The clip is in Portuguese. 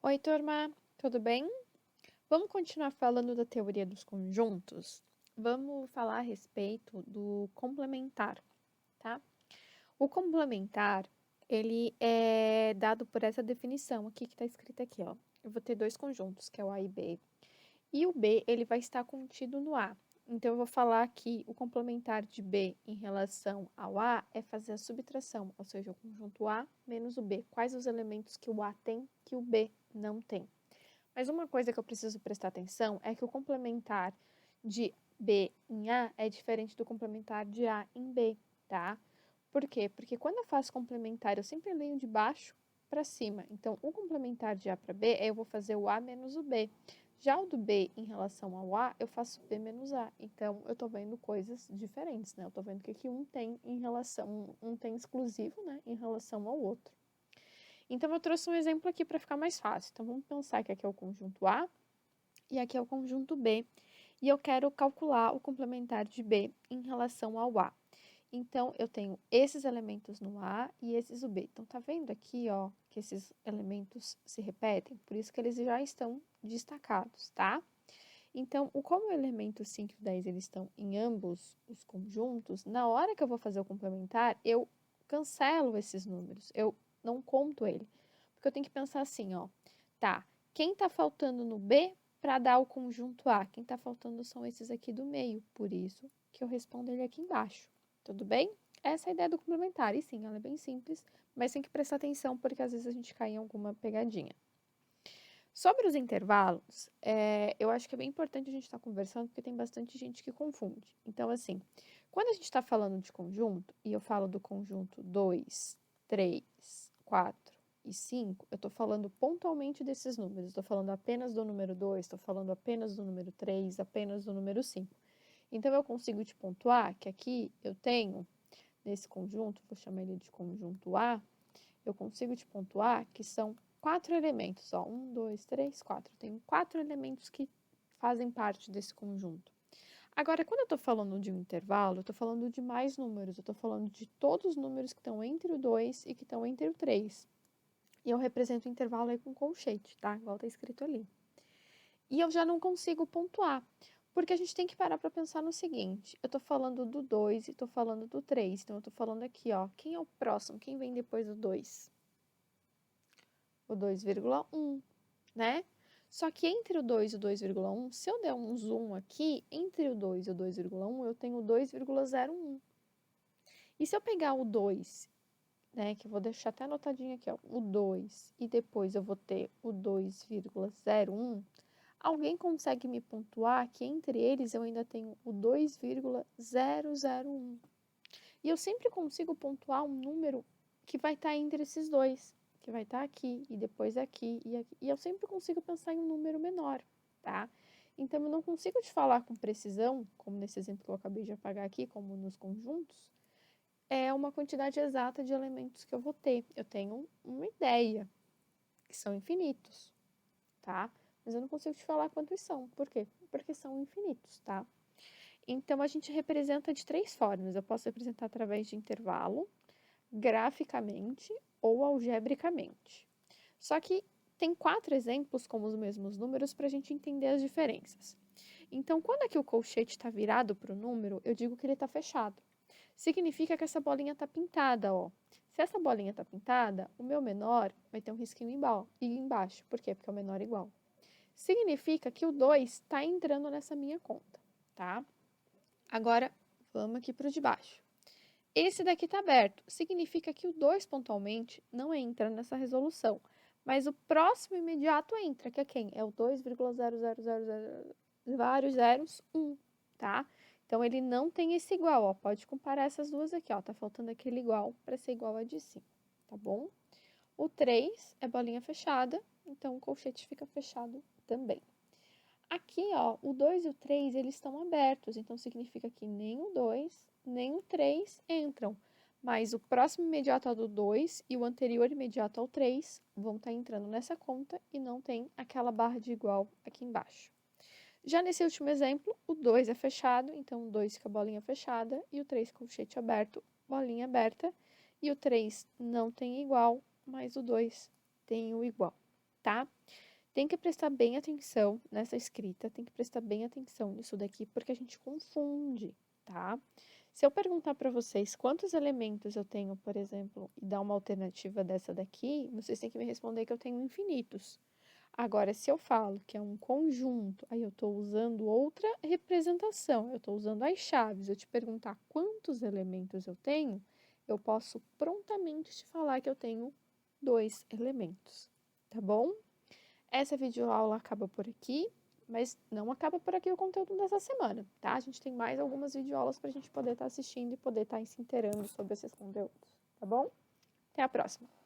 Oi, turma, tudo bem? Vamos continuar falando da teoria dos conjuntos? Vamos falar a respeito do complementar, tá? O complementar, ele é dado por essa definição aqui que está escrita aqui, ó. Eu vou ter dois conjuntos, que é o A e B, e o B, ele vai estar contido no A. Então, eu vou falar que o complementar de B em relação ao A é fazer a subtração, ou seja, o conjunto A menos o B. Quais os elementos que o A tem que o B não tem? Mas uma coisa que eu preciso prestar atenção é que o complementar de B em A é diferente do complementar de A em B, tá? Por quê? Porque quando eu faço complementar, eu sempre leio de baixo para cima. Então, o complementar de A para B, eu vou fazer o A menos o B. Já o do B em relação ao A, eu faço B menos A. Então, eu tô vendo coisas diferentes, né? Eu tô vendo que um tem em relação, um tem exclusivo, né, em relação ao outro. Então, eu trouxe um exemplo aqui para ficar mais fácil. Então, vamos pensar que aqui é o conjunto A e aqui é o conjunto B. E eu quero calcular o complementar de B em relação ao A. Então, eu tenho esses elementos no A e esses no B. Então, tá vendo aqui, ó, que esses elementos se repetem? Por isso que eles já estão destacados, tá? Então, como o elemento 5 e 10 eles estão em ambos os conjuntos, na hora que eu vou fazer o complementar, eu cancelo esses números, eu não conto ele. Porque eu tenho que pensar assim, ó, tá, quem tá faltando no B para dar o conjunto A? Quem tá faltando são esses aqui do meio, por isso que eu respondo ele aqui embaixo. Tudo bem? Essa é a ideia do complementar, e sim, ela é bem simples, mas tem que prestar atenção porque às vezes a gente cai em alguma pegadinha. Sobre os intervalos, eu acho que é bem importante a gente estar conversando, porque tem bastante gente que confunde. Então, assim, quando a gente está falando de conjunto, e eu falo do conjunto 2, 3, 4 e 5, eu estou falando pontualmente desses números. Estou falando apenas do número 2, estou falando apenas do número 3, apenas do número 5. Então, eu consigo te pontuar que aqui eu tenho, nesse conjunto, vou chamar ele de conjunto A, eu consigo te pontuar que são 4 elementos, ó, 1, 2, 3, 4. Tenho 4 elementos que fazem parte desse conjunto. Agora, quando eu estou falando de um intervalo, eu estou falando de mais números, eu estou falando de todos os números que estão entre o 2 e que estão entre o 3. E eu represento o intervalo aí com colchete, tá? Igual está escrito ali. E eu já não consigo pontuar, porque a gente tem que parar para pensar no seguinte: eu estou falando do 2 e estou falando do 3. Então, eu estou falando aqui, ó, quem é o próximo? Quem vem depois do 2? O 2,1, né? Só que entre o 2 e o 2,1, se eu der um zoom aqui, entre o 2 e o 2,1, eu tenho 2,01. E se eu pegar o 2, né, que eu vou deixar até anotadinho aqui, ó, o 2, e depois eu vou ter o 2,01, alguém consegue me pontuar que entre eles eu ainda tenho o 2,001? E eu sempre consigo pontuar um número que vai estar entre esses dois, que vai estar aqui e depois aqui e aqui. E eu sempre consigo pensar em um número menor, tá? Então eu não consigo te falar com precisão, como nesse exemplo que eu acabei de apagar aqui, como nos conjuntos, é uma quantidade exata de elementos que eu vou ter. Eu tenho uma ideia, que são infinitos, tá? Mas eu não consigo te falar quantos são. Por quê? Porque são infinitos, tá? Então, a gente representa de três formas. Eu posso representar através de intervalo, graficamente ou algebricamente. Só que tem 4 exemplos como os mesmos números para a gente entender as diferenças. Então, quando aqui o colchete está virado para o número, eu digo que ele está fechado. Significa que essa bolinha está pintada, ó. Se essa bolinha está pintada, o meu menor vai ter um risquinho embaixo. Por quê? Porque é o menor igual. Significa que o 2 está entrando nessa minha conta, tá? Agora, vamos aqui para o de baixo. Esse daqui está aberto, significa que o 2 pontualmente não entra nessa resolução, mas o próximo imediato entra, que é quem? É o 2,0000 vários zeros, 1, tá? Então, ele não tem esse igual, ó, pode comparar essas duas aqui, ó, tá faltando aquele igual para ser igual a de cima, tá bom? O 3 é bolinha fechada, então o colchete fica fechado também. Aqui, ó, o 2 e o 3, eles estão abertos, então significa que nem o 2, nem o 3 entram. Mas o próximo imediato ao do 2 e o anterior imediato ao 3 vão estar entrando nessa conta e não tem aquela barra de igual aqui embaixo. Já nesse último exemplo, o 2 é fechado, então o 2 fica bolinha fechada e o 3 colchete aberto, bolinha aberta. E o 3 não tem igual, mas o 2 tem o igual. tá? Tem que prestar bem atenção nessa escrita, tem que prestar bem atenção nisso daqui, porque a gente confunde, tá? Se eu perguntar para vocês quantos elementos eu tenho, por exemplo, e dar uma alternativa dessa daqui, vocês têm que me responder que eu tenho infinitos. Agora, se eu falo que é um conjunto, aí eu estou usando outra representação, eu estou usando as chaves, eu te perguntar quantos elementos eu tenho, eu posso prontamente te falar que eu tenho 2 elementos, tá bom? Essa videoaula acaba por aqui, mas não acaba por aqui o conteúdo dessa semana, tá? A gente tem mais algumas videoaulas para a gente poder estar assistindo e poder estar se inteirando sobre esses conteúdos, tá bom? Até a próxima!